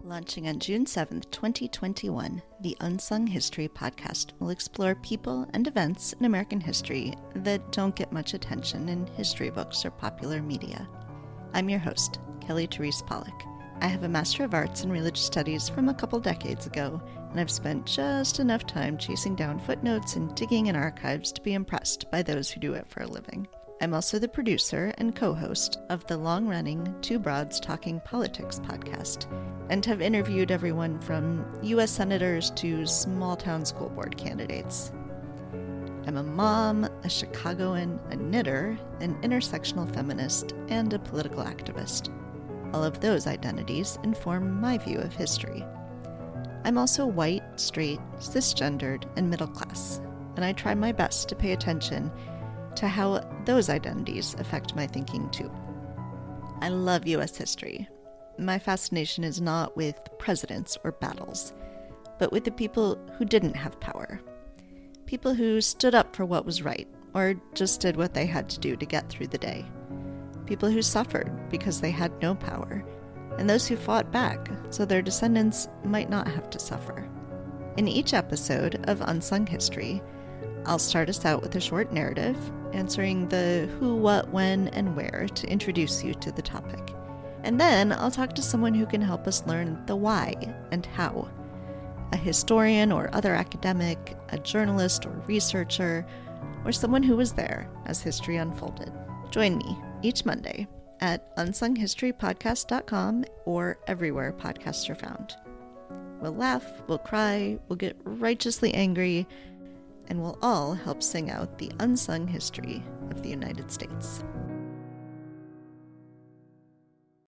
Launching on June 7th, 2021, the Unsung History podcast will explore people and events in American history that don't get much attention in history books or popular media. I'm your host, Kelly Therese Pollock. I have a Master of Arts in Religious Studies from a couple decades ago, and I've spent just enough time chasing down footnotes and digging in archives to be impressed by those who do it for a living. I'm also the producer and co-host of the long-running Two Broads Talking Politics podcast, and have interviewed everyone from U.S. senators to small-town school board candidates. I'm a mom, a Chicagoan, a knitter, an intersectional feminist, and a political activist. All of those identities inform my view of history. I'm also white, straight, cisgendered, and middle class, and I try my best to pay attention to how those identities affect my thinking too. I love U.S. history. My fascination is not with presidents or battles, but with the people who didn't have power. People who stood up for what was right, or just did what they had to do to get through the day. People who suffered because they had no power, and those who fought back so their descendants might not have to suffer. In each episode of Unsung History, I'll start us out with a short narrative, answering the who, what, when, and where to introduce you to the topic. And then I'll talk to someone who can help us learn the why and how. A historian or other academic, a journalist or researcher, or someone who was there as history unfolded. Join me each Monday at unsunghistorypodcast.com or everywhere podcasts are found. We'll laugh, we'll cry, we'll get righteously angry, and we'll all help sing out the unsung history of the United States.